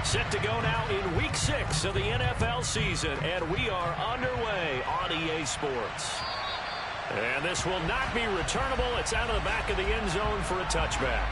Set to go now in Week 6 of the NFL season, and we are underway on EA Sports. And this will not be returnable. It's out of the back of the end zone for a touchback.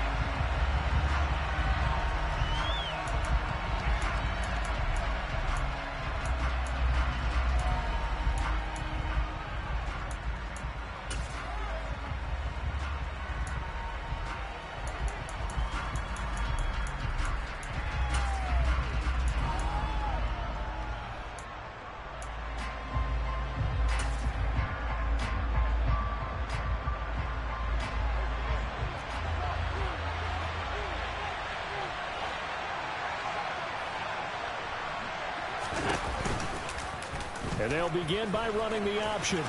And they'll begin by running the option.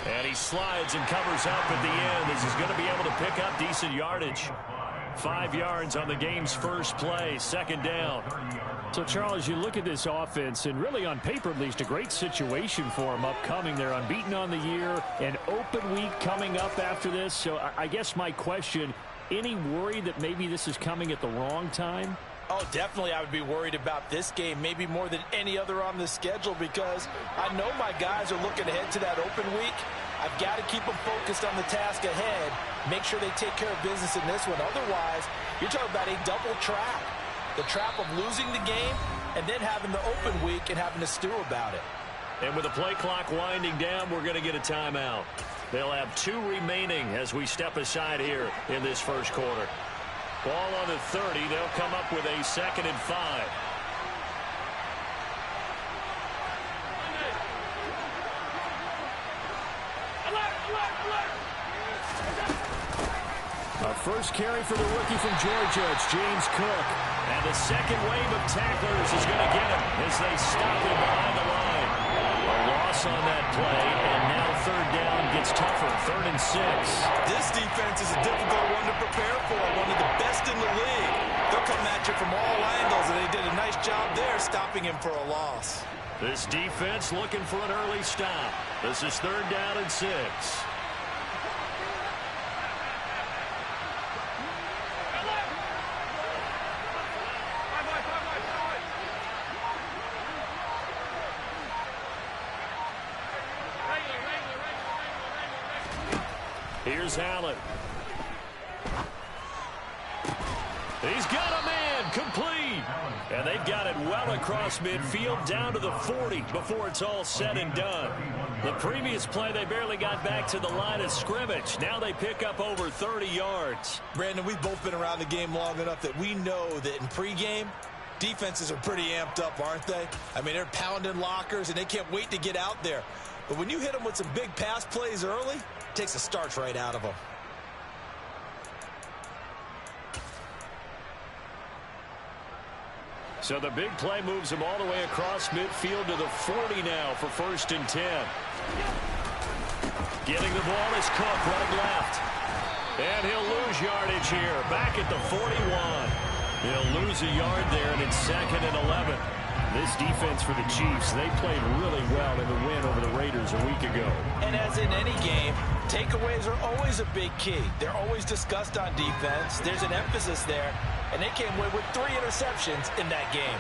And he slides and covers up at the end as he's going to be able to pick up decent yardage. 5 yards on the game's first play, second down. So, Charles, you look at this offense, and really on paper at least, a great situation for them upcoming. They're unbeaten on the year, an open week coming up after this. So I guess my question, any worry that maybe this is coming at the wrong time? Oh, definitely I would be worried about this game, maybe more than any other on the schedule, because I know my guys are looking ahead to that open week. I've got to keep them focused on the task ahead, make sure they take care of business in this one. Otherwise, you're talking about a double trap. The trap of losing the game and then having the open week and having to stew about it. And with the play clock winding down, we're going to get a timeout. They'll have 2 remaining as we step aside here in this first quarter. Ball on the 30. They'll come up with a 2nd and 5. A first carry for the rookie from Georgia. It's James Cook. And the second wave of tacklers is going to get him as they stop him behind the line. A loss on that play, and now third down gets tougher. 3rd and 6. This defense is a difficult one to prepare for, one of the best in the league. They'll come at you from all angles, and they did a nice job there stopping him for a loss. This defense looking for an early stop. This is 3rd down and 6. Here's Allen. He's got a man, complete. And they've got it well across midfield down to the 40 before it's all said and done. The previous play, they barely got back to the line of scrimmage. Now they pick up over 30 yards. Brandon, we've both been around the game long enough that we know that in pregame, defenses are pretty amped up, aren't they? I mean, they're pounding lockers, and they can't wait to get out there. But when you hit them with some big pass plays early, it takes the starch right out of them. So the big play moves him all the way across midfield to the 40 now for 1st and 10. Getting the ball is Cook running left. And he'll lose yardage here. Back at the 41. He'll lose a yard there, and it's 2nd and 11. This defense for the Chiefs, they played really well in the win over the Raiders a week ago. And as in any game, takeaways are always a big key. They're always discussed on defense. There's an emphasis there, and they came away with 3 interceptions in that game.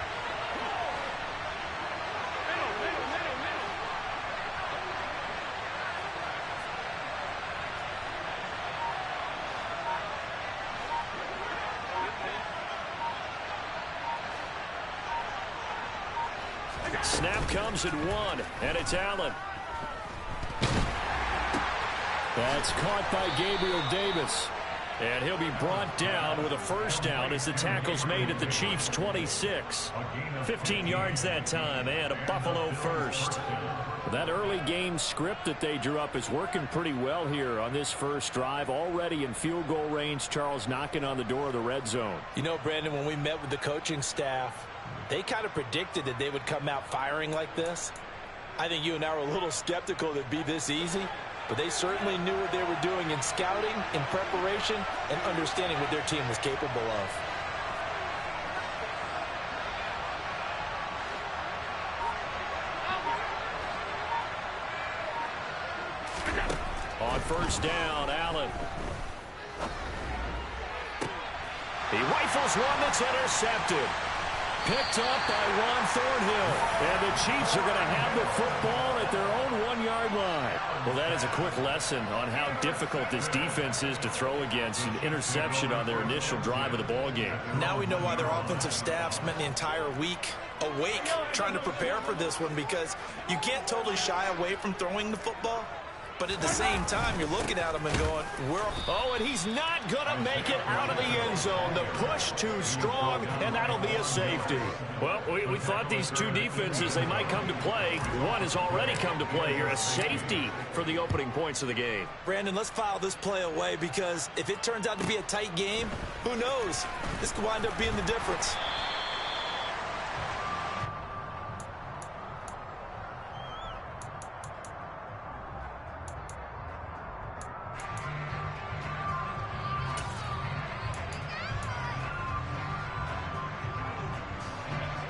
Snap comes at 1, and it's Allen. That's caught by Gabriel Davis. And he'll be brought down with a 1st down as the tackle's made at the Chiefs' 26. 15 yards that time, and a Buffalo first. That early game script that they drew up is working pretty well here on this first drive. Already in field goal range, Charles knocking on the door of the red zone. You know, Brandon, when we met with the coaching staff, they kind of predicted that they would come out firing like this. I think you and I were a little skeptical that it'd be this easy, but they certainly knew what they were doing in scouting, in preparation, and understanding what their team was capable of. On 1st down, Allen. He rifles one that's intercepted. picked up by Juan Thornhill. And the Chiefs are going to have the football at their own 1-yard line. Well, that is a quick lesson on how difficult this defense is to throw against. An interception on their initial drive of the ball game. Now we know why their offensive staff spent the entire week awake trying to prepare for this one, because you can't totally shy away from throwing the football. But at the same time, you're looking at him and going, oh, and he's not going to make it out of the end zone. The push too strong, and that'll be a safety. Well, we thought these two defenses, they might come to play. One has already come to play here. A safety for the opening points of the game. Brandon, let's file this play away, because if it turns out to be a tight game, who knows? This could wind up being the difference.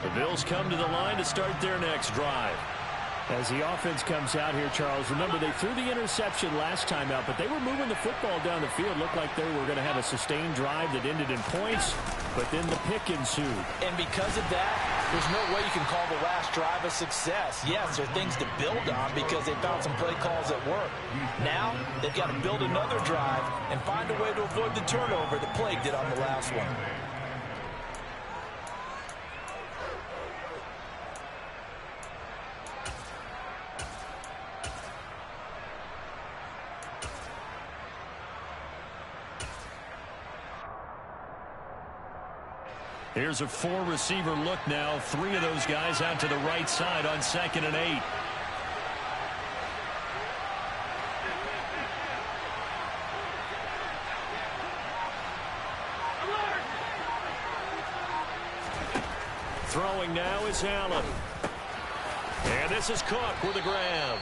The Bills come to the line to start their next drive. As the offense comes out here, Charles, remember they threw the interception last time out, but they were moving the football down the field. Looked like they were going to have a sustained drive that ended in points, but then the pick ensued. And because of that, there's no way you can call the last drive a success. Yes, there are things to build on because they found some play calls that work. Now, they've got to build another drive and find a way to avoid the turnover that plagued it on the last one. Here's a 4-receiver look now. 3 of those guys out to the right side on 2nd and 8. Throwing now is Allen. And this is Cook with a grab.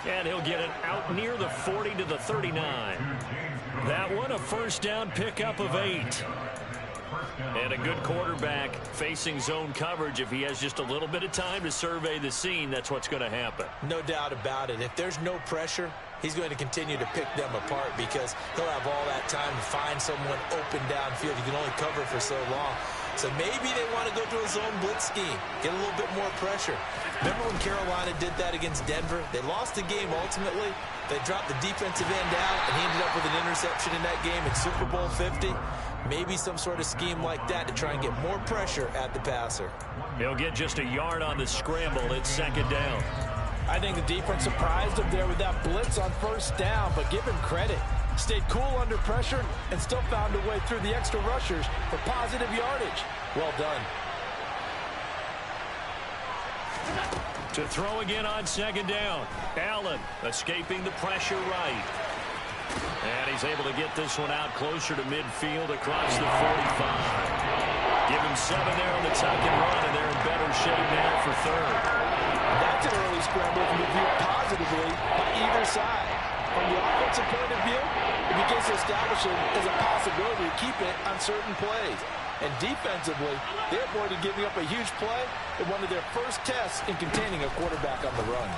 And he'll get it out near the 40 to the 39. That one a first down pickup of 8. And a good quarterback facing zone coverage. If he has just a little bit of time to survey the scene, that's what's going to happen. No doubt about it. If there's no pressure, he's going to continue to pick them apart because he'll have all that time to find someone open downfield. He can only cover for so long. So maybe they want to go to a zone blitz scheme, get a little bit more pressure. Remember when Carolina did that against Denver? They lost the game ultimately. They dropped the defensive end out, and he ended up with an interception in that game in Super Bowl 50. Maybe some sort of scheme like that to try and get more pressure at the passer. He'll get just a yard on the scramble. It's 2nd down. I think the defense surprised him there with that blitz on first down, but give him credit. Stayed cool under pressure and still found a way through the extra rushers for positive yardage. Well done. To throw again on 2nd down. Allen escaping the pressure right. And he's able to get this one out closer to midfield across the 45. Give him 7 there on the tuck and run, and they're in better shape now for 3rd. That's an early scramble to be viewed positively by either side. From the offensive point of view, it begins to establish it as a possibility to keep it on certain plays. And defensively, they avoided giving up a huge play in one of their first tests in containing a quarterback on the run.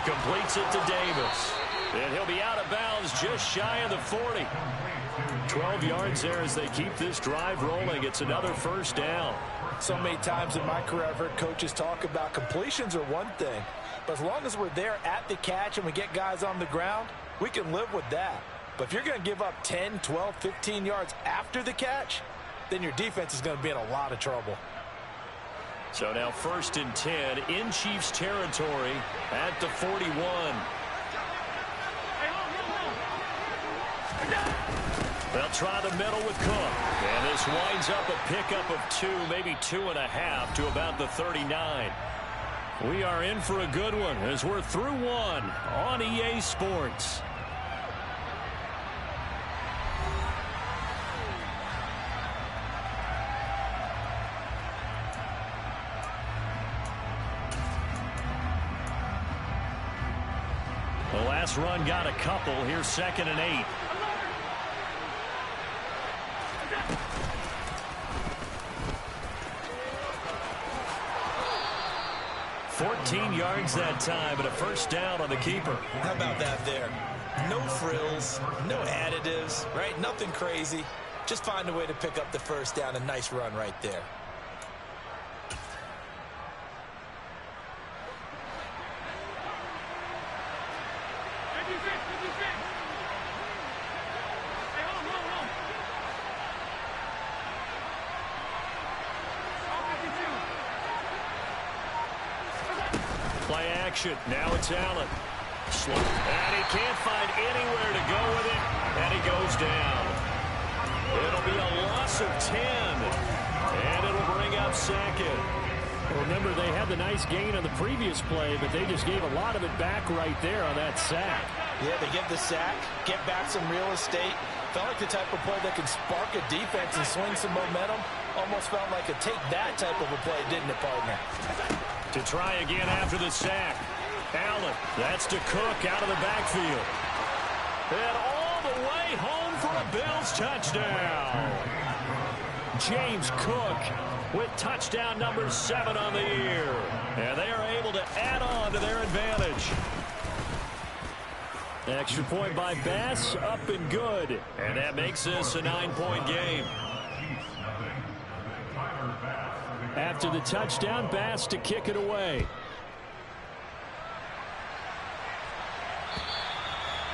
Completes it to Davis. And he'll be out of bounds just shy of the 40. 12 yards there as they keep this drive rolling. It's another first down. So many times in my career, I've heard coaches talk about completions are one thing. But as long as we're there at the catch and we get guys on the ground, we can live with that. But if you're going to give up 10, 12, 15 yards after the catch, then your defense is going to be in a lot of trouble. So now 1st and 10 in Chiefs territory at the 41. They'll try the middle with Cook. And this winds up a pickup of 2, maybe 2.5 to about the 39. We are in for a good one as we're through 1 on EA Sports. The last run got a couple. Here's 2nd and 8. $14 yards that time, and a first down on the keeper. How about that there? No frills, no additives, right? Nothing crazy. Just find a way to pick up the first down. A nice run right there. play action. Now it's Allen. And he can't find anywhere to go with it. And he goes down. It'll be a loss of 10. And it'll bring up second. Remember, they had the nice gain on the previous play, but they just gave a lot of it back right there on that sack. Yeah, they get the sack, get back some real estate. Felt like the type of play that can spark a defense and swing some momentum. Almost felt like a take-that type of a play, didn't it, partner? To try again after the sack. Allen, that's to Cook out of the backfield. And all the way home for a Bills touchdown. James Cook with touchdown number 7 on the year. And they are able to add on to their advantage. Extra point by Bass, up and good. And that makes this a 9-point game. After the touchdown, Bass to kick it away.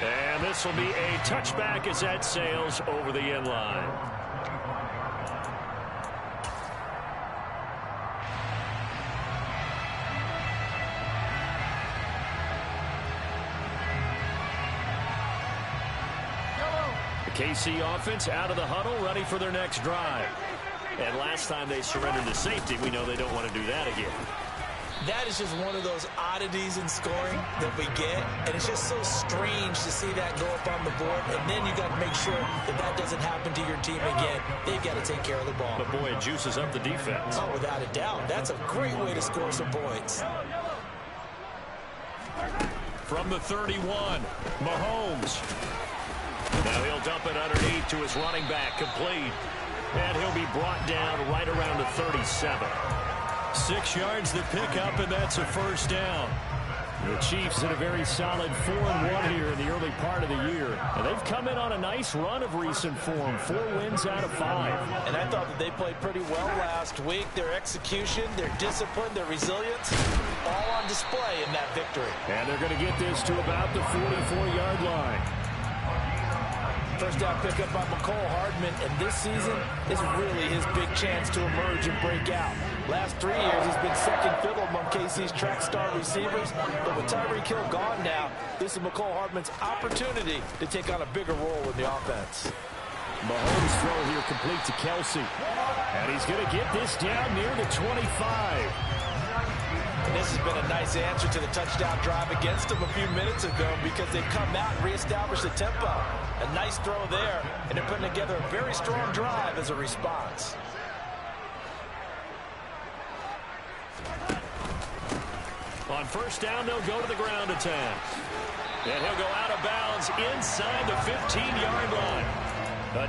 And this will be a touchback as that sails over the end line. KC offense out of the huddle, ready for their next drive. And last time they surrendered to safety, we know they don't want to do that again. That is just one of those oddities in scoring that we get, and it's just so strange to see that go up on the board, and then you got to make sure that that doesn't happen to your team again. They've got to take care of the ball. But boy, it juices up the defense. Oh, without a doubt. That's a great way to score some points. From the 31, Mahomes. Now he'll dump it underneath to his running back, complete. And he'll be brought down right around the 37. 6 yards the pickup, and that's a first down. The Chiefs in a very solid 4-1 here in the early part of the year. And they've come in on a nice run of recent form, 4 wins out of 5. And I thought that they played pretty well last week. Their execution, their discipline, their resilience, all on display in that victory. And they're going to get this to about the 44-yard line. First down pickup by McCole Hardman, and this season is really his big chance to emerge and break out. Last 3 years, he's been second fiddle among KC's track star receivers, but with Tyreek Hill gone now, this is McCole Hardman's opportunity to take on a bigger role in the offense. Mahomes' throw here complete to Kelsey, and he's going to get this down near the 25. And this has been a nice answer to the touchdown drive against them a few minutes ago because they've come out and reestablished the tempo. A nice throw there, and they're putting together a very strong drive as a response. On first down, they'll go to the ground attack. And he'll go out of bounds inside the 15-yard line.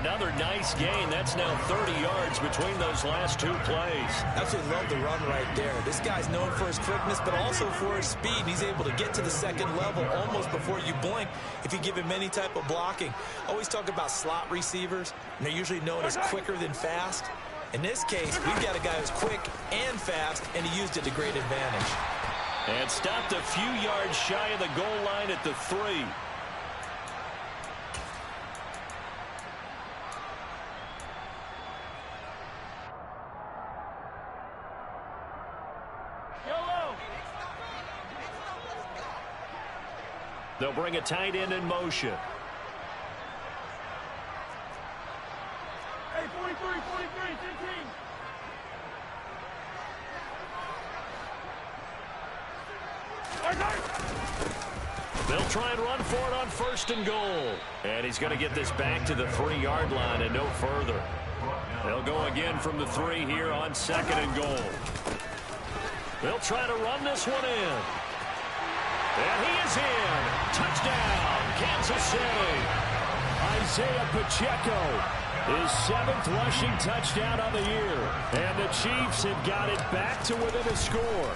Another nice gain. That's now 30 yards between those last 2 plays. Absolutely love the run right there. This guy's known for his quickness, but also for his speed. He's able to get to the second level almost before you blink if you give him any type of blocking. Always talk about slot receivers, and they're usually known as quicker than fast. In this case, we've got a guy who's quick and fast, and he used it to great advantage. And stopped a few yards shy of the goal line at the 3. They'll bring a tight end in motion. Hey, 43, 15. They'll try and run for it on first and goal. And he's going to get this back to the 3-yard line and no further. They'll go again from the 3 here on second and goal. They'll try to run this one in. And he is in. Touchdown, Kansas City. Isaiah Pacheco, his 7th rushing touchdown of the year. And the Chiefs have got it back to within a score.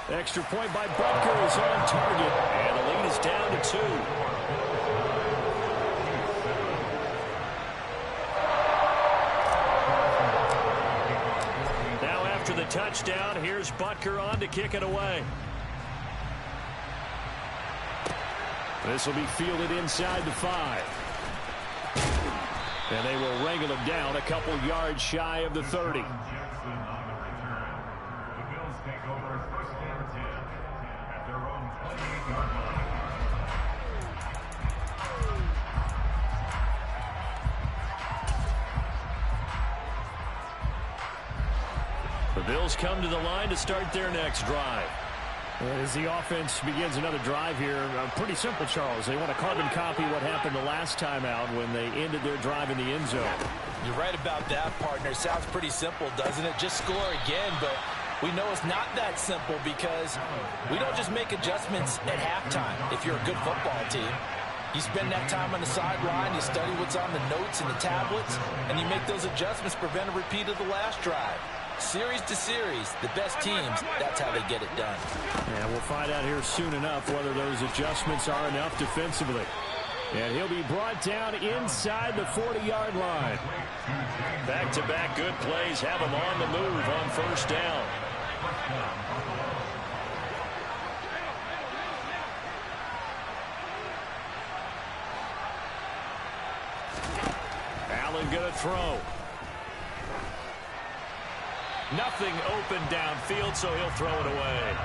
Extra point by Butker is on target. And the lead is down to 2. Now after the touchdown, here's Butker on to kick it away. This will be fielded inside the 5. And they will wrangle him down a couple yards shy of the 30. Bills come to the line to start their next drive. As the offense begins another drive here, pretty simple, Charles. They want to carbon copy what happened the last time out when they ended their drive in the end zone. You're right about that, partner. Sounds pretty simple, doesn't it? Just score again, but we know it's not that simple because we don't just make adjustments at halftime if you're a good football team. You spend that time on the sideline, you study what's on the notes and the tablets, and you make those adjustments to prevent a repeat of the last drive. Series to series, the best teams, that's how they get it done. And we'll find out here soon enough whether those adjustments are enough defensively. And he'll be brought down inside the 40-yard line. Back-to-back good plays have him on the move on first down. Allen going to throw. Nothing open downfield, so he'll throw it away.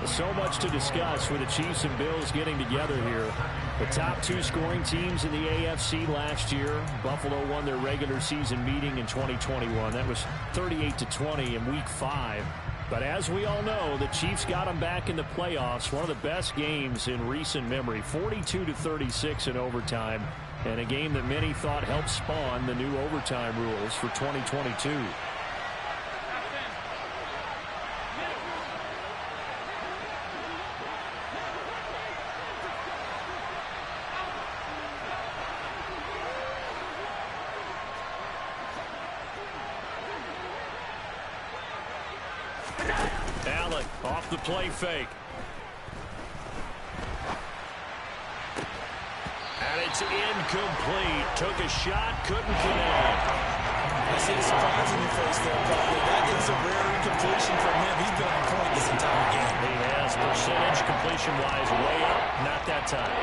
So much to discuss with the Chiefs and Bills getting together here. The top two scoring teams in the AFC last year. Buffalo won their regular season meeting in 2021. That was 38-20 in Week 5. But as we all know, the Chiefs got them back in the playoffs. One of the best games in recent memory. 42-36 in overtime. And a game that many thought helped spawn the new overtime rules for 2022. Allen off the play fake. And it's incomplete. Took a shot, couldn't connect. I see the surprise in your face there, probably. That is a rare incompletion from him. He's been on point this entire game. He has percentage completion-wise way up, not that time.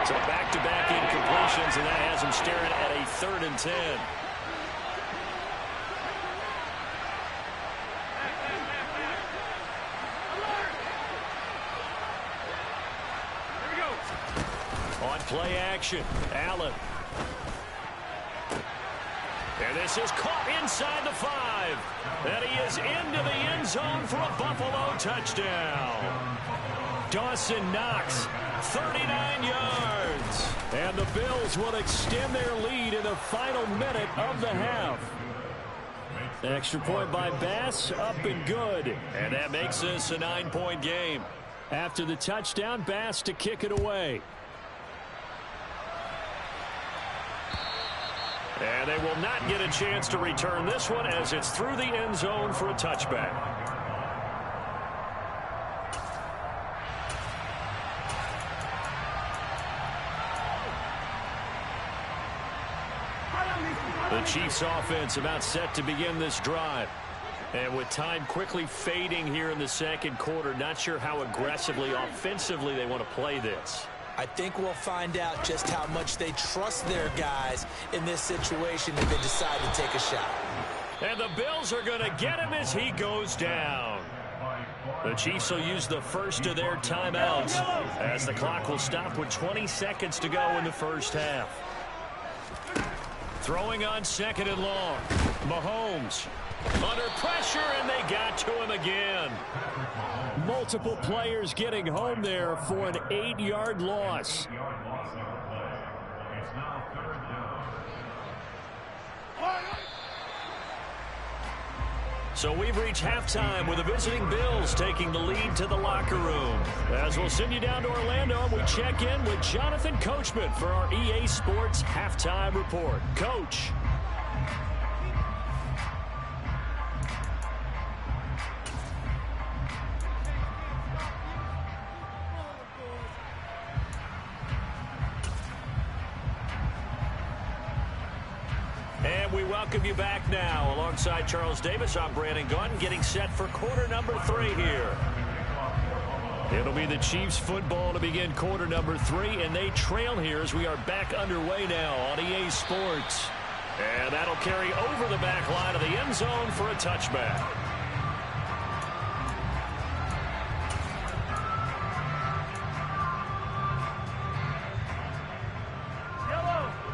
So back-to-back incompletions, and that has him staring at a 3rd and 10. On play action, Allen. And this is caught inside the 5. And he is into the end zone for a Buffalo touchdown. Dawson Knox, 39 yards. And the Bills will extend their lead in the final minute of the half. An extra point by Bass, up and good. And that makes this a 9-point game. After the touchdown, Bass to kick it away. And they will not get a chance to return this one as it's through the end zone for a touchback. The Chiefs offense about set to begin this drive. And with time quickly fading here in the second quarter, not sure how aggressively, offensively they want to play this. I think we'll find out just how much they trust their guys in this situation if they decide to take a shot. And the Bills are going to get him as he goes down. The Chiefs will use the first of their timeouts as the clock will stop with 20 seconds to go in the first half. Throwing on 2nd and long. Mahomes under pressure, and they got to him again. Multiple players getting home there for an 8-yard loss. So we've reached halftime with the visiting Bills taking the lead to the locker room. As we'll send you down to Orlando, we check in with Jonathan Coachman for our EA Sports Halftime Report. Coach. And we welcome you back now. Alongside Charles Davis, I'm Brandon Gunn, getting set for quarter number 3 here. It'll be the Chiefs football to begin quarter number 3, and they trail here as we are back underway now on EA Sports. And that'll carry over the back line of the end zone for a touchback.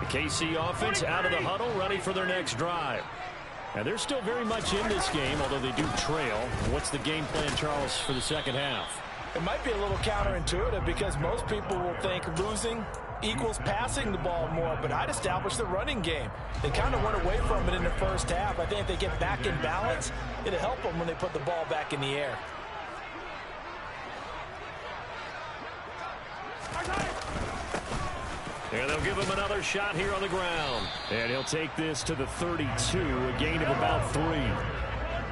KC offense out of the huddle, ready for their next drive. And they're still very much in this game, although they do trail. What's the game plan, Charles, for the second half? It might be a little counterintuitive because most people will think losing equals passing the ball more, but I'd establish the running game. They kind of went away from it in the first half. I think if they get back in balance, it'll help them when they put the ball back in the air. And they'll give him another shot here on the ground. And he'll take this to the 32, a gain of about 3.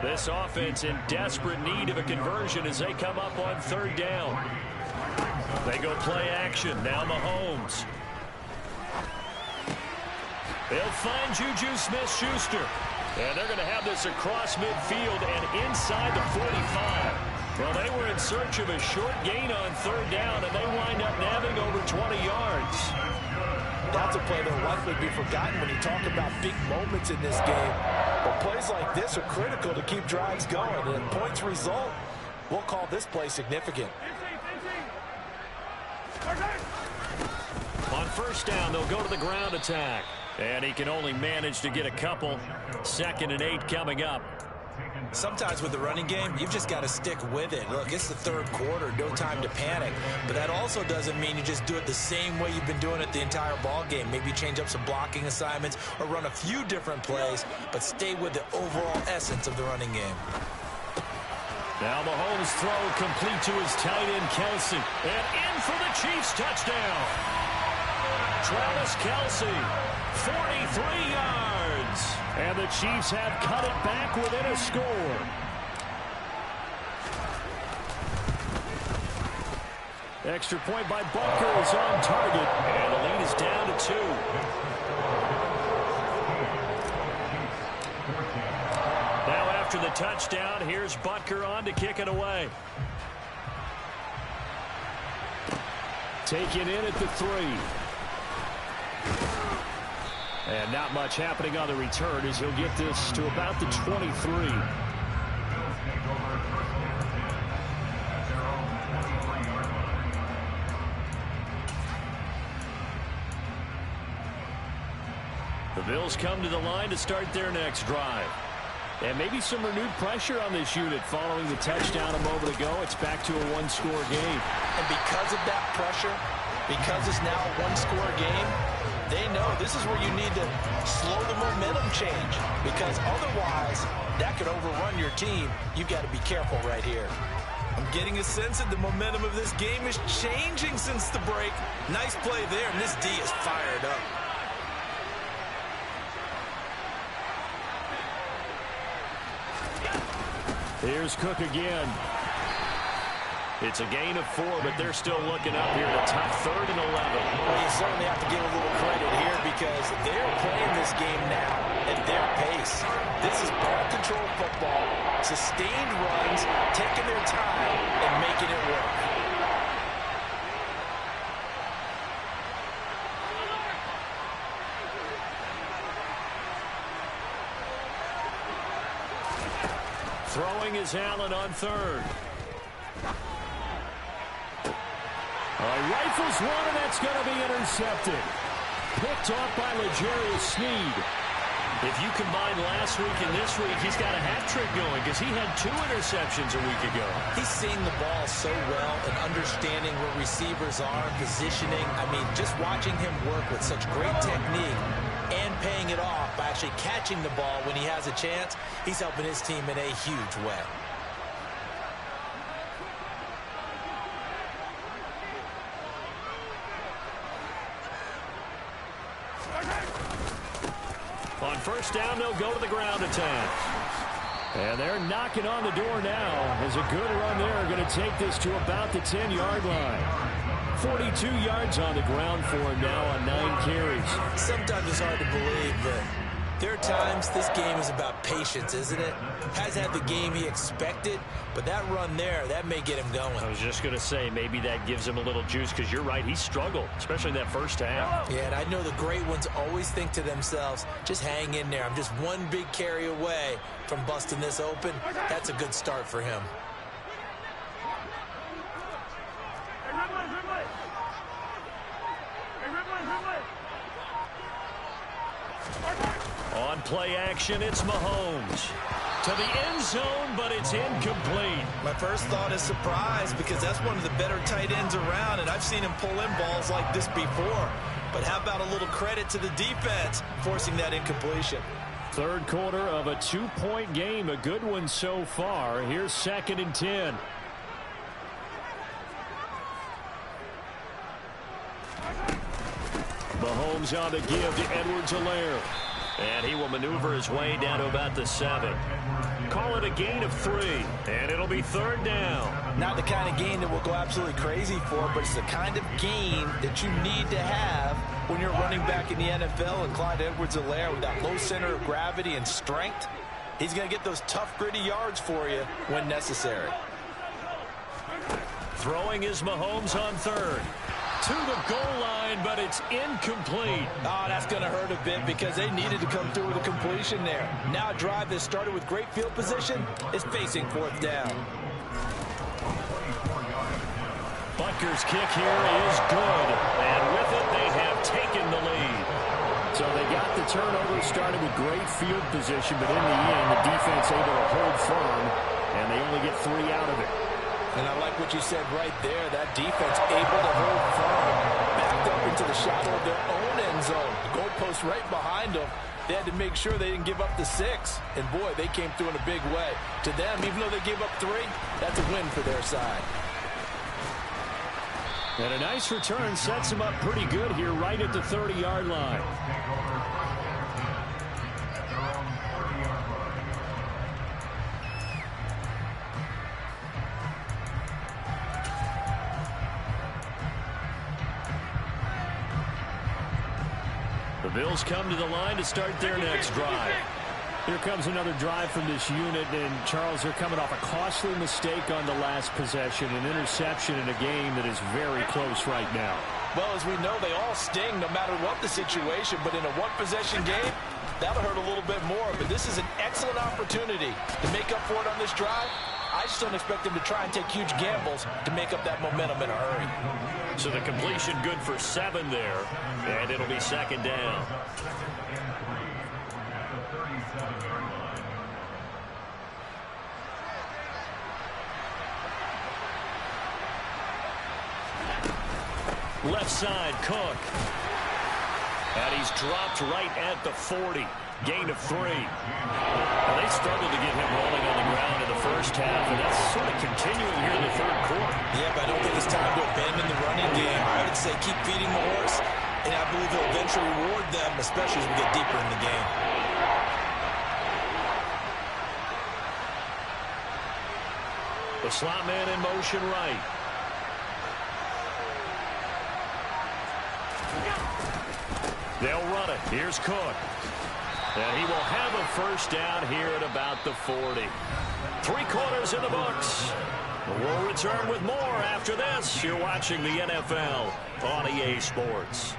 This offense in desperate need of a conversion as they come up on 3rd down. They go play action. Now Mahomes. They'll find Juju Smith-Schuster. And they're going to have this across midfield and inside the 45. Well, they were in search of a short gain on 3rd down, and they wind up nabbing over 20 yards. That's a play that will likely be forgotten when you talk about big moments in this game. But plays like this are critical to keep drives going. And points result, we'll call this play significant. On 1st down, they'll go to the ground attack. And he can only manage to get a couple. 2nd and 8 coming up. Sometimes with the running game, you've just got to stick with it. Look, it's the 3rd quarter, no time to panic. But that also doesn't mean you just do it the same way you've been doing it the entire ball game. Maybe change up some blocking assignments or run a few different plays, but stay with the overall essence of the running game. Now Mahomes' throw complete to his tight end, Kelsey. And in for the Chiefs touchdown. Travis Kelsey, 43 yards. And the Chiefs have cut it back within a score. Extra point by Butker is on target. And the lead is down to 2. Now after the touchdown, here's Butker on to kick it away. Taken in at the 3. And not much happening on the return as he'll get this to about the 23. The Bills come to the line to start their next drive. And maybe some renewed pressure on this unit following the touchdown a moment ago. It's back to a 1-score game. And because of that pressure, because it's now a 1-score game, they know this is where you need to slow the momentum change, because otherwise that could overrun your team. You've got to be careful right here. I'm getting a sense that the momentum of this game is changing since the break. Nice play there, and this D is fired up. Here's Cook again. It's a gain of 4, but they're still looking up here at a tough 3rd and 11. Well, you certainly have to give a little credit here because they're playing this game now at their pace. This is ball control football, sustained runs, taking their time and making it work. Throwing is Allen on 3rd. Rifles one, and that's going to be intercepted. Picked off by L'Jarius Sneed. If you combine last week and this week, he's got a hat trick going because he had 2 interceptions a week ago. He's seeing the ball so well and understanding where receivers are, positioning. I mean, just watching him work with such great technique and paying it off by actually catching the ball when he has a chance, he's helping his team in a huge way. On 1st down, they'll go to the ground attack. And they're knocking on the door now as a good run there going to take this to about the 10-yard line. 42 yards on the ground for him now on 9 carries. Sometimes it's hard to believe, but there are times this game is about patience, isn't it? Hasn't had the game he expected, but that run there, that may get him going. I was just going to say, maybe that gives him a little juice because you're right, he struggled, especially in that first half. Yeah, and I know the great ones always think to themselves, just hang in there. I'm just one big carry away from busting this open. That's a good start for him. On play action. It's Mahomes to the end zone, but it's incomplete. My first thought is surprise, because that's one of the better tight ends around, and I've seen him pull in balls like this before. But how about a little credit to the defense forcing that incompletion? Third quarter of a 2-point game, a good one so far. Here's 2nd and 10. Mahomes on the give to Edwards-Helaire. And he will maneuver his way down to about the 7. Call it a gain of 3, and it'll be 3rd down. Not the kind of gain that we'll go absolutely crazy for, but it's the kind of gain that you need to have when you're running back in the NFL. And Clyde Edwards-Helaire, with that low center of gravity and strength, he's going to get those tough, gritty yards for you when necessary. Throwing is Mahomes on 3rd. To the goal line, but it's incomplete. Oh, that's going to hurt a bit, because they needed to come through with a completion there. Now a drive that started with great field position is facing 4th down. Butker's kick here is good, and with it they have taken the lead. So they got the turnover, started with great field position, but in the end the defense able to hold firm, and they only get 3 out of it. And I like what you said right there. That defense able to hold firm, backed up into the shadow of their own end zone. The goalpost right behind them. They had to make sure they didn't give up the 6. And, boy, they came through in a big way. To them, even though they gave up 3, that's a win for their side. And a nice return sets them up pretty good here right at the 30-yard line. The Bills come to the line to start their next drive. Here comes another drive from this unit, and Charles, they're coming off a costly mistake on the last possession, an interception in a game that is very close right now. Well, as we know, they all sting no matter what the situation, but in a one-possession game, that'll hurt a little bit more. But this is an excellent opportunity to make up for it on this drive. I just don't expect them to try and take huge gambles to make up that momentum in a hurry. So the completion good for 7 there, and it'll be 2nd down. Left side, Cook. And he's dropped right at the 40. Gain of 3. Well, they struggled to get him rolling on the ground in the first half, and that's sort of continuing here in the 3rd quarter. Yeah, but I don't think it's time to abandon the running game. I would say keep feeding the horse, and I believe he'll eventually reward them, especially as we get deeper in the game. The slot man in motion right. They'll run it. Here's Cook. And he will have a first down here at about the 40. 3 quarters in the books. We'll return with more after this. You're watching the NFL on EA Sports.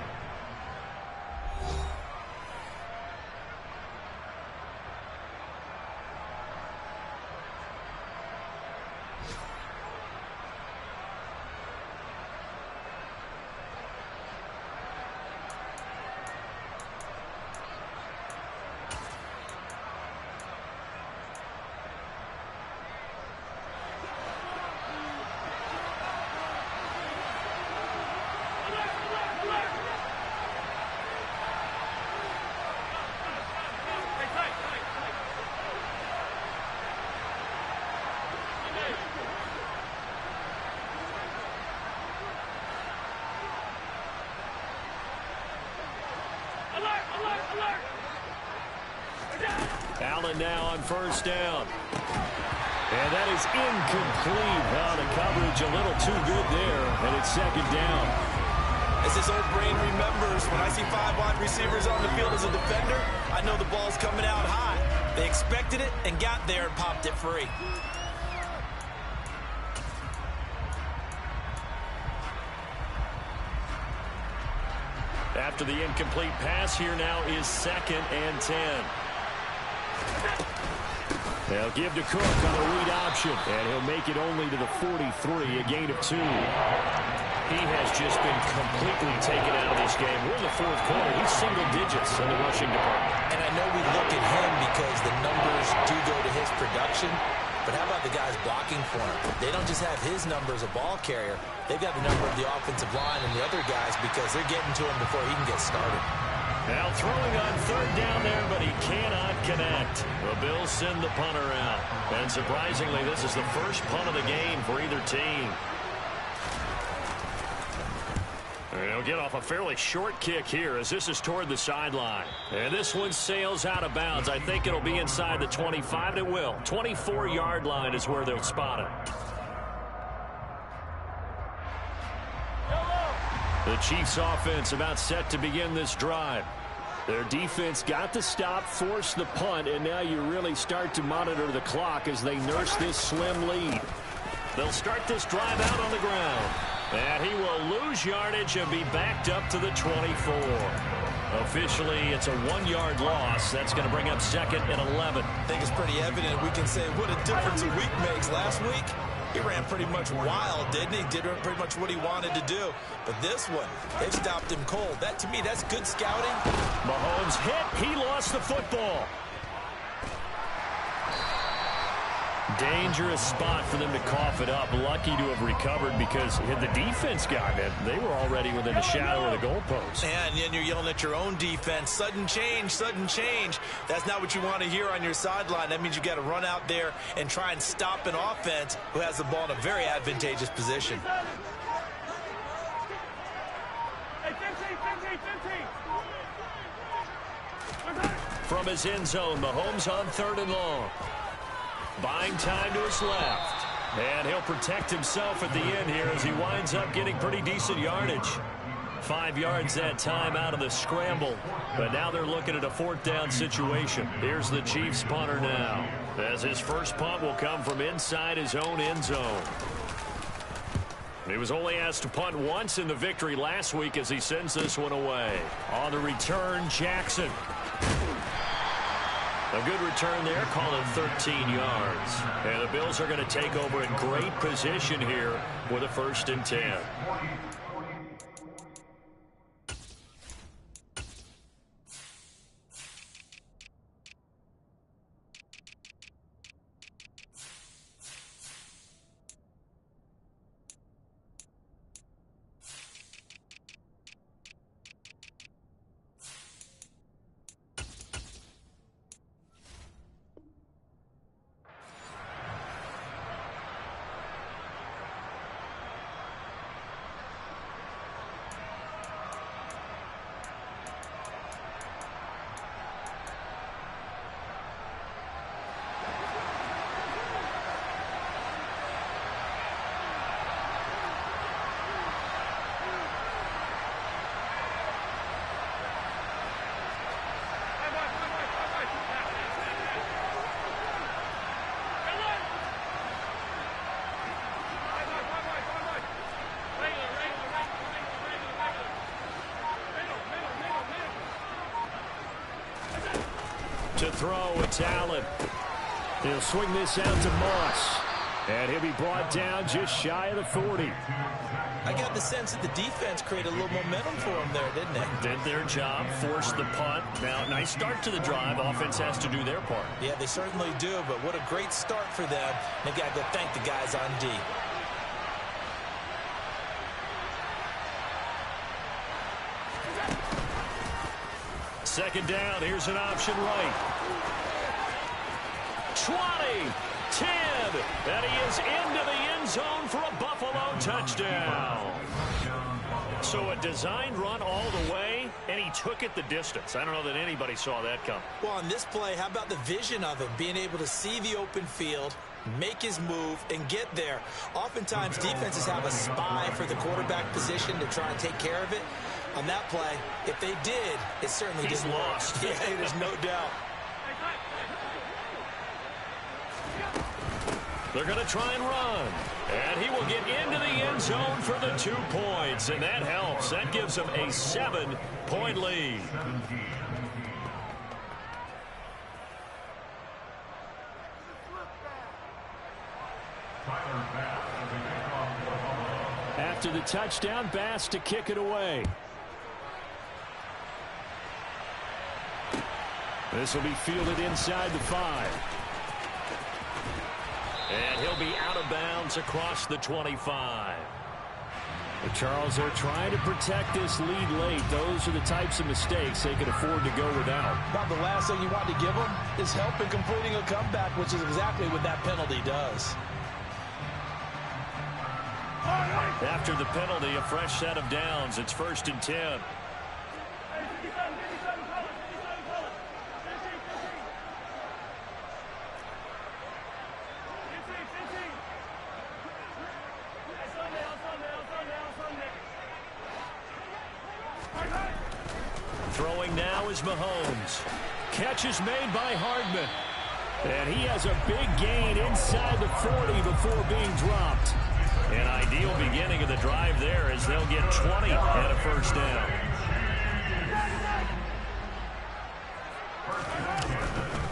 Allen now on first down. And that is incomplete. The coverage a little too good there, and it's 2nd down. As this old brain remembers, when I see 5 wide receivers on the field as a defender, I know the ball's coming out high. They expected it and got there and popped it free. After the incomplete pass, here now is 2nd and 10. They'll give to Cook on the read option, and he'll make it only to the 43, a gain of 2. He has just been completely taken out of this game. We're in the fourth quarter. He's single digits in the rushing department. And I know we look at him because the numbers do go to his production. But how about the guys blocking for him? They don't just have his number as a ball carrier. They've got the number of the offensive line and the other guys because they're getting to him before he can get started. Now throwing on third down there, but he cannot connect. The Bills send the punter out. And surprisingly, this is the first punt of the game for either team. They'll get off a fairly short kick here as this is toward the sideline. And this one sails out of bounds. I think it'll be inside the 25. It will. 24-yard line is where they'll spot it. The Chiefs offense about set to begin this drive. Their defense got the stop, forced the punt, and now you really start to monitor the clock as they nurse this slim lead. They'll start this drive out on the ground. And he will lose yardage and be backed up to the 24. Officially, it's a 1-yard loss. That's going to bring up second and 11. I think it's pretty evident. We can say what a difference a week makes. Last week, he ran pretty much wild, didn't he? Did pretty much what he wanted to do. But this one, they've stopped him cold. That, to me, that's good scouting. Mahomes hit. He lost the football. Dangerous spot for them to cough it up. Lucky to have recovered because had the defense gotten it, they were already within the shadow of the goalpost. And you're yelling at your own defense. Sudden change, sudden change. That's not what you want to hear on your sideline. That means you got to run out there and try and stop an offense who has the ball in a very advantageous position. From his end zone, Mahomes on third and long. Buying time to his left. And he'll protect himself at the end here as he winds up getting pretty decent yardage. 5 yards that time out of the scramble. But now they're looking at a fourth down situation. Here's the Chiefs punter now, as his first punt will come from inside his own end zone. He was only asked to punt once in the victory last week as he sends this one away. On the return, Jackson. A good return there, call it 13 yards. And the Bills are going to take over in great position here with a 1st and 10. To throw, it's Allen. He'll swing this out to Moss. And he'll be brought down just shy of the 40. I got the sense that the defense created a little momentum for him there, didn't they? Did their job, forced the punt. Now, nice start to the drive. Offense has to do their part. Yeah, they certainly do, but what a great start for them. They've got to go thank the guys on D. Second down, here's an option right. 20, 10, and he is into the end zone for a Buffalo touchdown. So a designed run all the way, and he took it the distance. I don't know that anybody saw that come. Well, on this play, how about the vision of him, being able to see the open field, make his move, and get there. Oftentimes, defenses have a spy for the quarterback position to try and take care of it. On that play, if they did, it certainly didn't lost. Yeah, there's no doubt. They're going to try and run. And he will get into the end zone for the 2 points. And that helps. That gives them a 7-point lead. After the touchdown, Bass to kick it away. This will be fielded inside the 5. And he'll be out of bounds across the 25. But Charles, they're trying to protect this lead late. Those are the types of mistakes they could afford to go without. About the last thing you want to give them is help in completing a comeback, which is exactly what that penalty does. After the penalty, a fresh set of downs. It's 1st and 10. Throwing now is Mahomes. Catch is made by Hardman. And he has a big gain inside the 40 before being dropped. An ideal beginning of the drive there as they'll get 20 and a first down.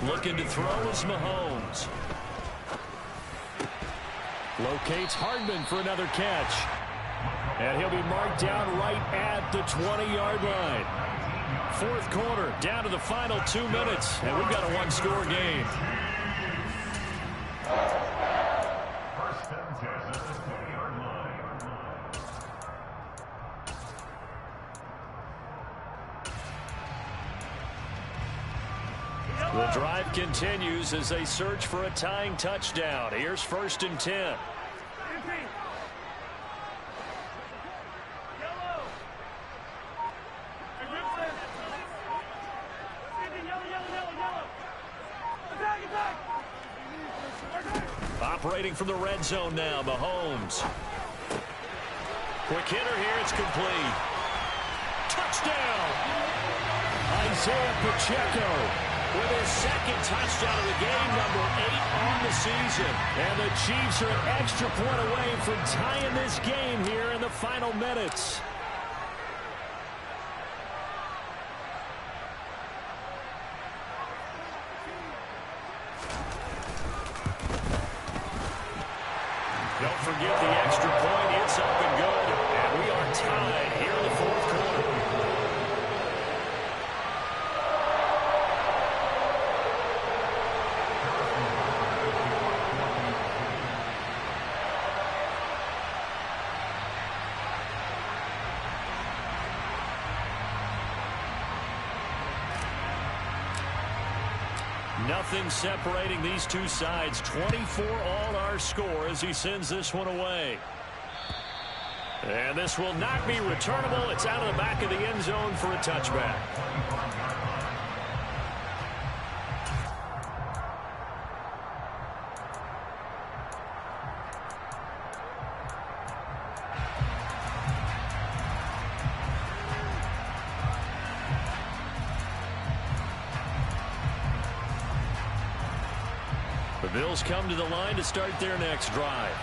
Looking to throw is Mahomes. Locates Hardman for another catch. And he'll be marked down right at the 20-yard line. 4th quarter, down to the final 2 minutes, and we've got a one-score game. The drive continues as they search for a tying touchdown. Here's 1st and 10. Operating from the red zone now, Mahomes. Quick hitter here, it's complete. Touchdown! Isaiah Pacheco with his 2nd touchdown of the game, number 8 on the season. And the Chiefs are an extra point away from tying this game here in the final minutes. Don't forget the extra point. It's up and good. And we are tied here in the 4th quarter. Nothing separating these two sides. 24 all our score as he sends this one away. And this will not be returnable. It's out of the back of the end zone for a touchback. The Bills come to the line to start their next drive.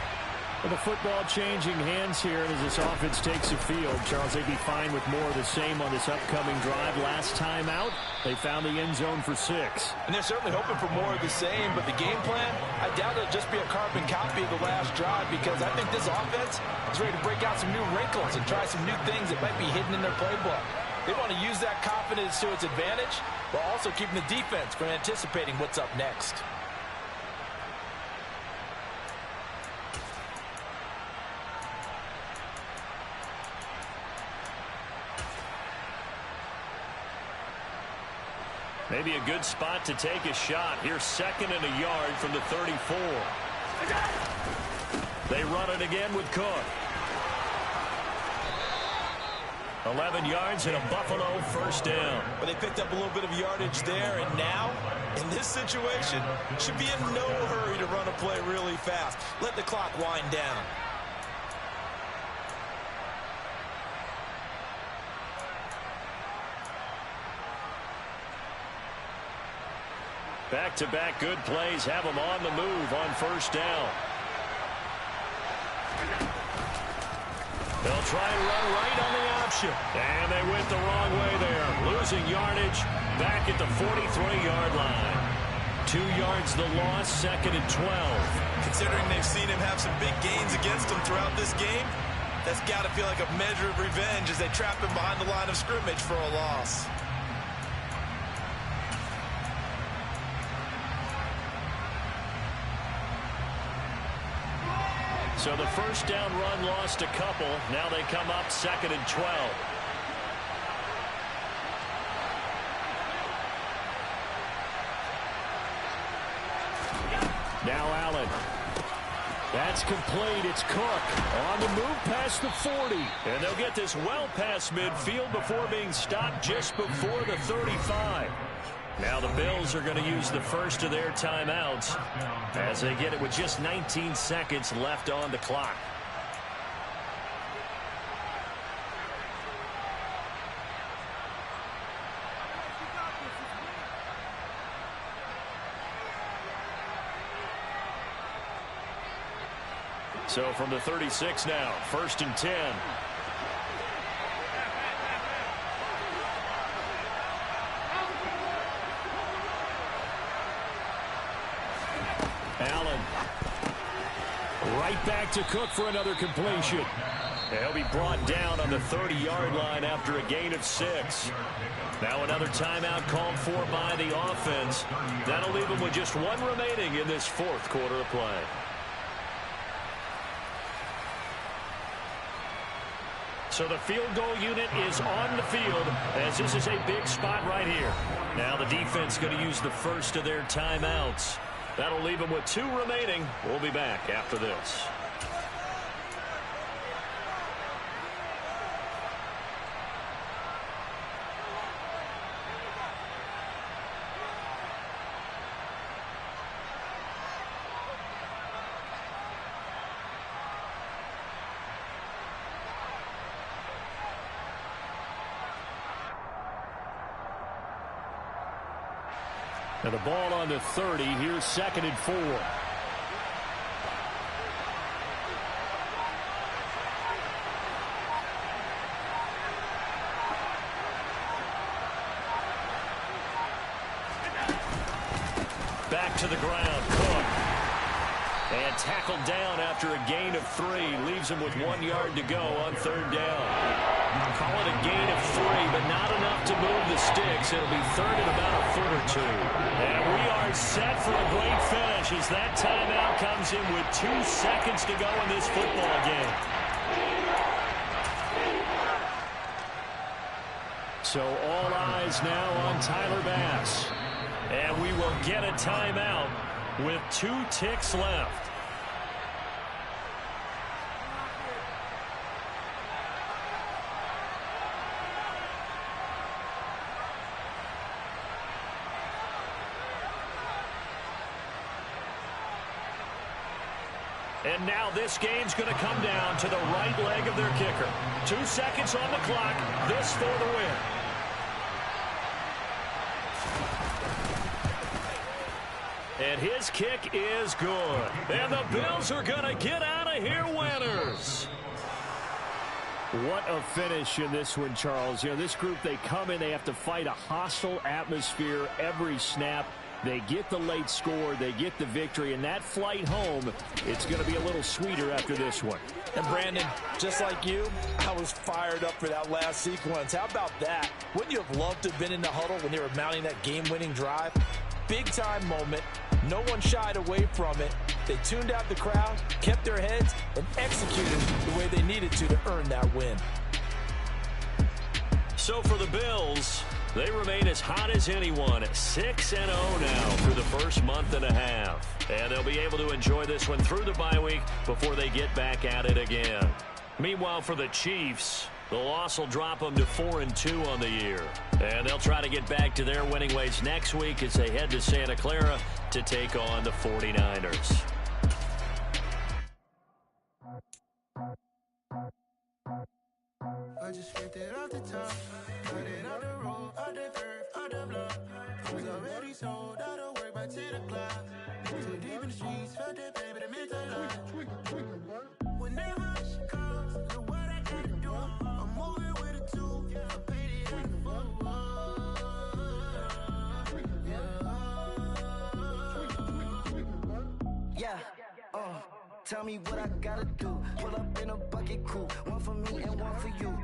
With the football changing hands here as this offense takes the field, Charles, they'd be fine with more of the same on this upcoming drive. Last time out, they found the end zone for 6. And they're certainly hoping for more of the same, but the game plan, I doubt it'll just be a carbon copy of the last drive, because I think this offense is ready to break out some new wrinkles and try some new things that might be hidden in their playbook. They want to use that confidence to its advantage, while also keeping the defense from anticipating what's up next. Maybe a good spot to take a shot. Here's 2nd and a yard from the 34. They run it again with Cook. 11 yards and a Buffalo first down. But they picked up a little bit of yardage there, and now, in this situation, should be in no hurry to run a play really fast. Let the clock wind down. Back-to-back good plays have them on the move on first down. They'll try and run right on the option. And they went the wrong way there. Losing yardage back at the 43-yard line. 2 yards the loss, 2nd and 12. Considering they've seen him have some big gains against them throughout this game, That's got to feel like a measure of revenge as they trap him behind the line of scrimmage for a loss. So the first down run lost a couple. Now they come up 2nd and 12. Now Allen. That's complete. It's Cook on the move past the 40. And they'll get this well past midfield before being stopped just before the 35. Now the Bills are going to use the first of their timeouts as they get it with just 19 seconds left on the clock. So from the 36 now, 1st and 10. Allen. Right back to Cook for another completion. He'll be brought down on the 30-yard line after a gain of 6. Now another timeout called for by the offense. That'll leave them with just 1 remaining in this 4th quarter of play. So the field goal unit is on the field as this is a big spot right here. Now the defense going to use the first of their timeouts. That'll leave them with 2 remaining. We'll be back after this. Now the ball on the 30. Here's 2nd and 4. Back to the ground. Cook. And tackled down after a gain of 3. Leaves him with 1 yard to go on 3rd down. Call it a gain of 3, but not enough to move the sticks. It'll be 3rd and about a foot or 2. And we are set for a great finish as that timeout comes in with 2 seconds to go in this football game. So all eyes now on Tyler Bass. And we will get a timeout with 2 ticks left. And now this game's going to come down to the right leg of their kicker. 2 seconds on the clock. This for the win. And his kick is good. And the Bills are going to get out of here winners. What a finish in this one, Charles. You know, this group, they come in, they have to fight a hostile atmosphere every snap. They get the late score, they get the victory, and that flight home, it's going to be a little sweeter after this one. And Brandon, just like you, I was fired up for that last sequence. How about that? Wouldn't you have loved to have been in the huddle when they were mounting that game-winning drive? Big-time moment. No one shied away from it. They tuned out the crowd, kept their heads, and executed the way they needed to earn that win. So for the Bills, they remain as hot as anyone at 6-0 now through the first month and a half. And they'll be able to enjoy this one through the bye week before they get back at it again. Meanwhile, for the Chiefs, the loss will drop them to 4-2 on the year. And they'll try to get back to their winning ways next week as they head to Santa Clara to take on the 49ers. I just ripped it off the top, cut it on the road, on the curve, on the block. Was already sold, out of work by 10 o'clock. Too deep in the streets, felt that pain, but it meant a lot. Whenever she comes, look what I gotta do. I'm moving with a 2, I paid it in full. Tell me what I gotta do. Pull up in a bucket crew. One for me and one for you.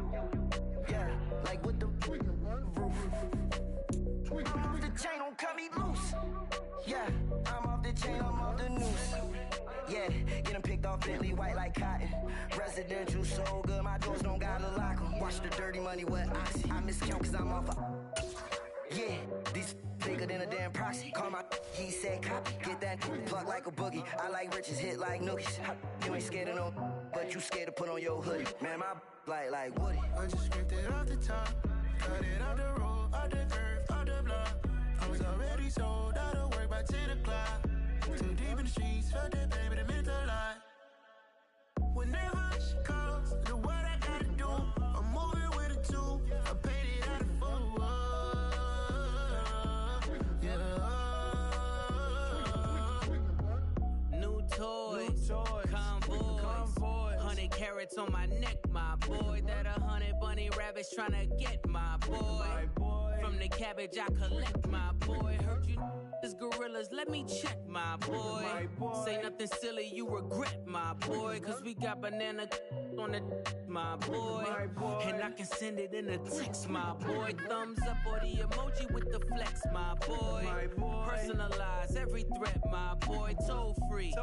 Yeah, like with the roof. I'm off the chain, don't cut me loose. Yeah, I'm off the chain, I'm off the noose. Yeah, get them picked off Bentley, white like cotton. Residential, so good, my doors don't gotta lock them. Watch the dirty money with Oxy. I miscount cause I'm off a... Yeah, these bigger than a damn proxy. Call my he said copy. Get that plug like a boogie. I like riches, hit like nookies. You ain't scared of no, but you scared to put on your hoodie. Man, my like Woody. I just scraped it off the top. Cut it off the road, off the curve, off the block. I was already sold out of work by 10 o'clock. Too deep in the streets, felt that baby, that meant a lot. Whenever she calls, do what I gotta do. I'm moving with a two. I paid it out of full. Yeah. New toys, convoys, 100 carats on my neck, my boy. That 100 bunny rabbits tryna get my boy. From the cabbage I collect, my boy. Heard you is gorillas, let me check, my boy. Say nothing silly, you regret, my boy. Cause we got banana on the my boy. And I can send it in a text, my boy. Thumbs up or the emoji with the flex, my boy. Personalize every threat, my boy. Toll free,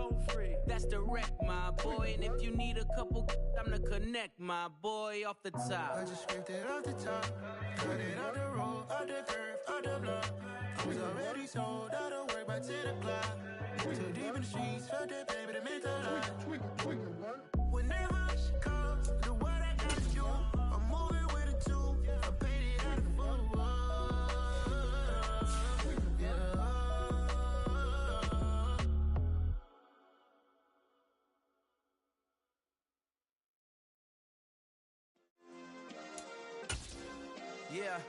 that's direct, my boy. And if you need a couple, I'm to connect, my boy. Off the top, I just scraped it off the top. Cut it off the road, off the curve, off the block. I was already sold out of work by 10 o'clock. Too deep in the streets, felt that baby, that meant a lot. Whenever she calls, do what I gotta do. I'm moving with a two. I paid it out of full. Yeah.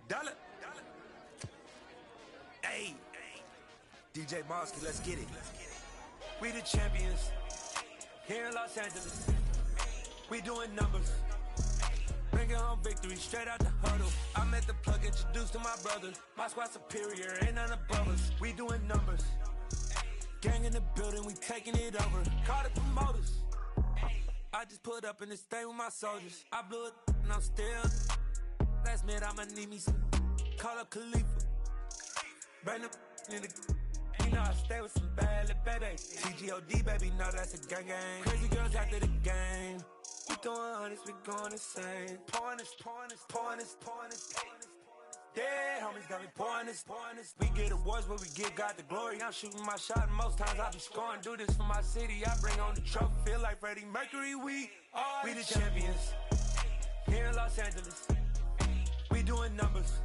Dollar. Hey. DJ Mosky, let's get it. We the champions. Here in Los Angeles. We doing numbers. Bringing home victory straight out the huddle. I'm at the plug, introduced to my brother. My squad superior, ain't none above us. We doing numbers. Gang in the building, we taking it over. Call the promoters. I just put up in this thing with my soldiers. I blew it and I'm still. Last minute I'ma need me some. Call up Khalifa. Bring them in the. You know I stay with some bad little baby. TGOD baby, know that's a gang gang. Crazy girls after the game. We throwing hundreds, we going insane. Pouring this. Dead homies got me pouring this. We get awards where we give God the glory. I'm shooting my shot and most times I be scoring. Do this for my city, I bring on the trophy. Feel like Freddie Mercury, we the champions. Here in Los Angeles, we doing numbers.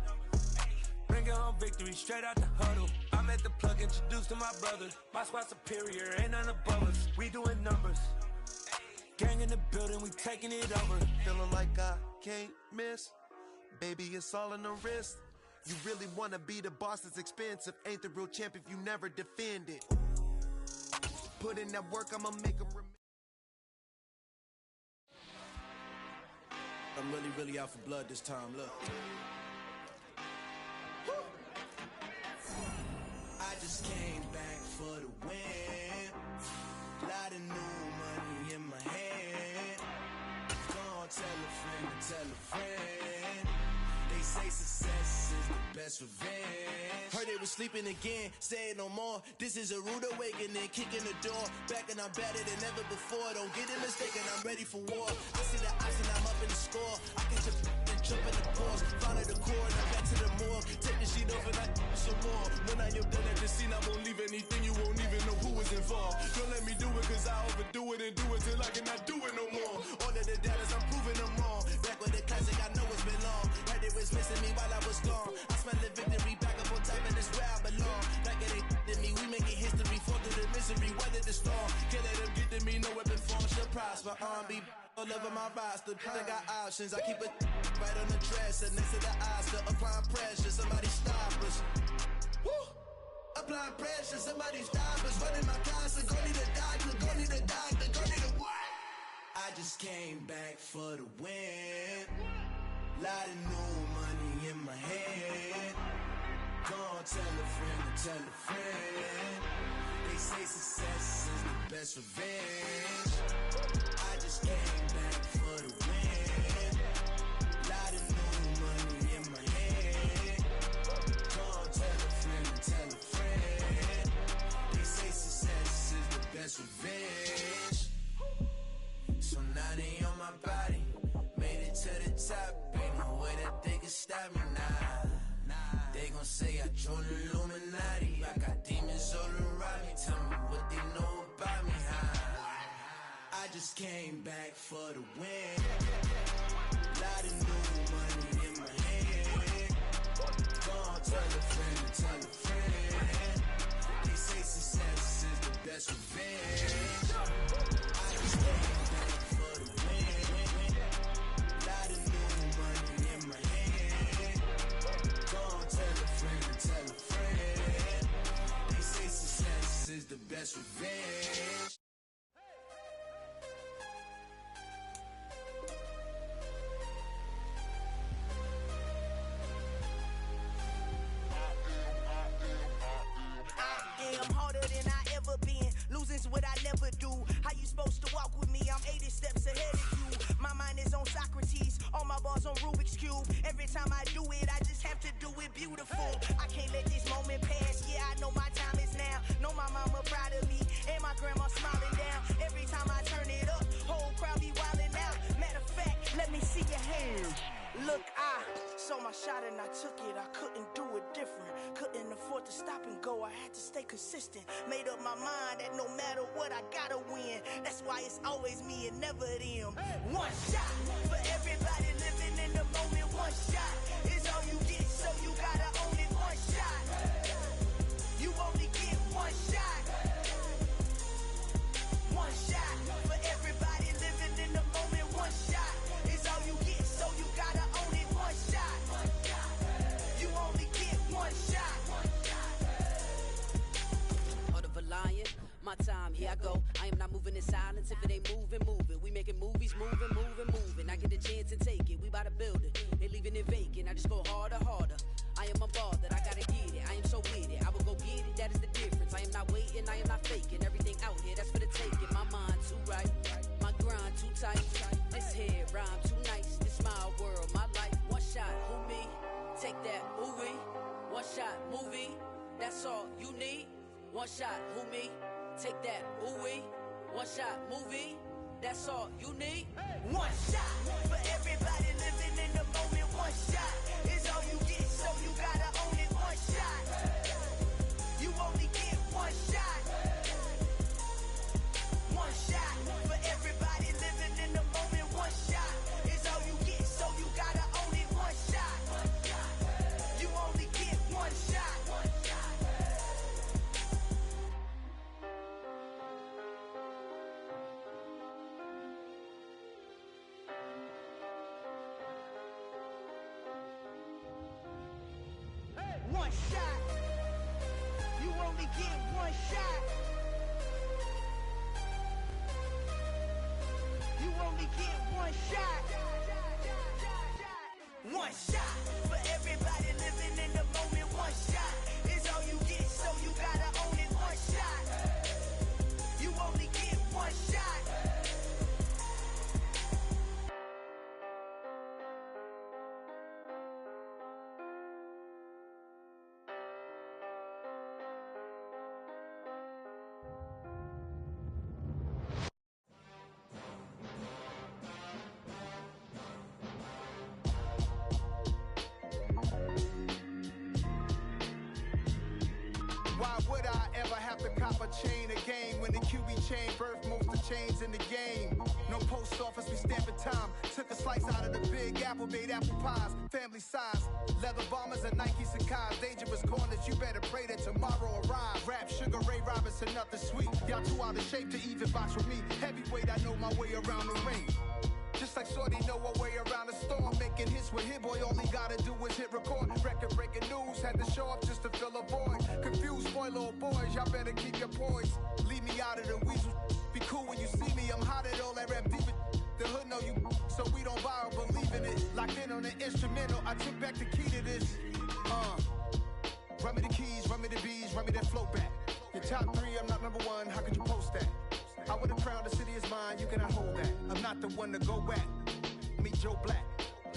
Bringing home victory straight out the huddle. I'm at the plug, introduced to my brother. My squad superior, ain't none above us. We doing numbers. Gang in the building, we taking it over. Feeling like I can't miss. Baby, it's all in the wrist. You really wanna be the boss, it's expensive. Ain't the real champ if you never defend it. Put in that work, I'ma make them remember. I'm really out for blood this time, look. I just came back for the win. Lot of new money in my hand. Gonna tell a friend to tell a friend. They say success is the best revenge. Heard they was sleeping again, say it no more. This is a rude awakening, kicking the door. Back and I'm better than ever before. Don't get it mistaken, I'm ready for war. I see the ice and I'm up in the score. I can just jump in the course. Find the core and I'm back to the morgue. Take the sheet off and I some more. When I am done at the scene, I won't leave anything. You won't even know who was involved. Don't let me do it cause I overdo it and do it till I cannot do it no more. All of the doubters, I'm proving them wrong. Back with the classic, I know it's been long. Heard it was missing me while I was gone. I smell the victory back up on top and it's where I belong. Like it ain't to me, we making history. Fall through the misery, weather the storm. Can't let them get to me, no weapon form shall prosper. R&B all over my roster. I got options, I keep it right on the dresser. Next to the Oscar, applying pressure. Somebody stop us. Woo! Applying pressure, somebody stop us. Running my concert, go need a doctor, go need a doctor, go need a what? I just came back for the win. Lot of new money in my hand. Go on, tell a friend to tell a friend. They say success is the best revenge. I just came back for the win. Lot of new money in my hand. Go on, tell a friend to tell a friend. They say success is the best revenge. So now they on my body. Made it to the top. Ain't no way that they can stop me now. They gon' say I joined the Illuminati. I got demons all around me. Tell me what they know about me, huh? I just came back for the win. Lot of new money in my hand. Go on, tell a friend to tell a friend. They say success is the best revenge. I just came back for the win. Lot of new money in my hand. Go on, tell a friend to tell a friend. They say success is the best revenge. I'm harder than I ever been. Losing's what I never do. How you supposed to walk with me? I'm 80 steps ahead of you. My mind is on Socrates. All my bars on Rubik's Cube. Every time I do it, I just have to do it beautiful. I can't let this moment pass. Yeah, I know my time is now. Know my mama proud of me. And my grandma smiling down. Every time I turn it up, whole crowd be wildin' out. Matter of fact, let me see your hands. Look, I saw my shot and I took it. I couldn't do it different. Couldn't afford to stop and go. I had to stay consistent. Made up my mind that no matter what, I gotta win. That's why it's always me and never them. One shot for everybody living in the moment. One shot is all you get, so you gotta own it. One shot. You only get one shot. One shot for everybody living in the moment. One shot is all you get, so you gotta own it. One shot. You only get one shot. Heart of a lion, my time, here I go. I am not moving in silence. If it ain't moving, moving. We making movies, moving, moving, moving. I get a chance to take it. We bout to build it. They leaving it vacant. I just go harder, harder. I am a ball that I gotta get it. I am so with it. I will go get it. That is the difference. I am not waiting. I am not faking. Everything out here, that's for the taking. My mind too right. My grind too tight. This head rhyme too nice. This my world, my life. One shot, who me? Take that, ooh-wee. One shot, movie. That's all you need. One shot, who me? Take that, ooh-wee. One shot, movie. That's all you need. One shot for everybody living in the moment. One shot is all you get, so you gotta own it. One shot. You only get one shot. One shot for everybody living in the moment. One shot is all you get, so you gotta own it. One shot. You only get one shot. One shot. You only get one shot. You only get one shot. One shot for everybody living in the moment. One shot is all you get, so you gotta own it. One shot. You only get one shot. Why would I ever have to cop a chain again when the QB chain birthed most of chains in the game? No post office, we stamping time. Took a slice out of the big apple, made apple pies, family size. Leather bombers and Nike Sakai's. Dangerous corners, you better pray that tomorrow arrives. Rap, Sugar Ray Robinson, nothing sweet. Y'all too out of shape to even box with me. Heavyweight, I know my way around the ring. Just like Shorty know her way around the storm. Making hits with Hit Boy, all he gotta do is hit record. Record breaking news, had to show up just to fill a void. Confused boy, little boys, y'all better keep your poise. Leave me out of the weasel. Be cool when you see me, I'm hot at all that rap deep. The hood know you, so we don't buy or believe in it. Locked in on the instrumental, I took back the key to this. top 3, I'm not number 1, how could you post that? I would have crowned the city is mine, you cannot hold that. I'm not the one to go back. Meet Joe Black.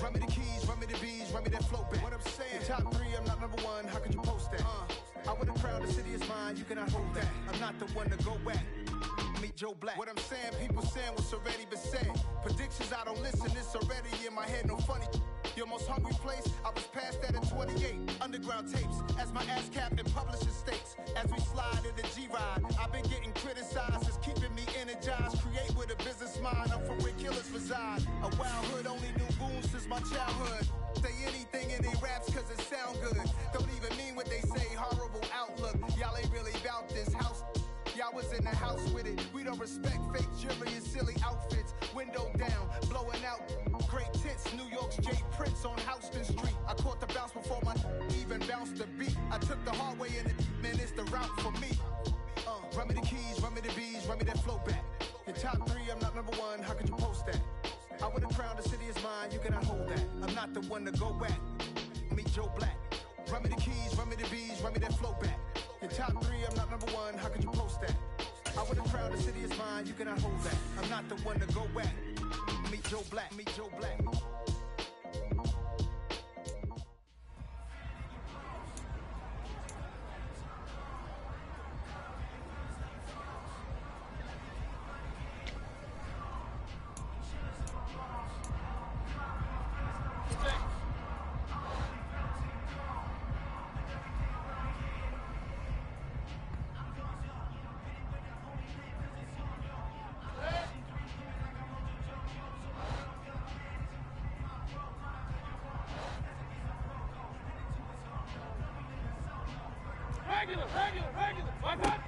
Run me the keys, run me the bees, run me that flow back. What I'm saying, top 3, I'm not number 1, how could you post that? I would have crowned the city is mine, you cannot hold that. I'm not the one to go back. Meet Joe Black. What I'm saying, people saying what's already been said. Predictions, I don't listen, it's already in my head, no funny. Your most hungry place, I was past that at 28. Underground tapes, as my ass cap in publishing states. As we slide in the G-Ride, I've been getting criticized, it's keeping me energized. Create with a business mind, I'm from where killers reside. A wild hood, only knew goons since my childhood. Say anything in they raps cause it sound good. Don't even mean what they say, horrible outlook. Y'all ain't really about this house. Y'all was in the house with it. We don't respect fake jewelry and silly outfits. Window down, blowing out. Great tits, New York's J. Prince on Houston Street. I caught the bounce before my even bounced the beat. I took the hard way in it, man, it's the route for me. Run me the keys, run me the bees, run me that flow back. Your top 3, I'm not number 1, how could you post that? I would have crowned the city is mine, you cannot hold that. I'm not the one to go back. Meet Joe Black. Run me the keys, run me the bees, run me that flow back. Your top 3, I'm not number 1, how could you post that? I would have crowned the city is mine, you cannot hold that. I'm not the one to go back. Meet Joe Black, meet Joe Black. Regular. What's up?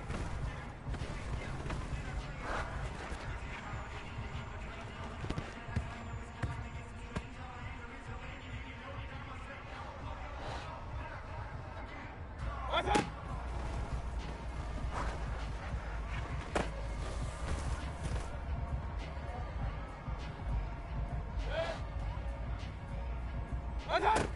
What's up? What's up?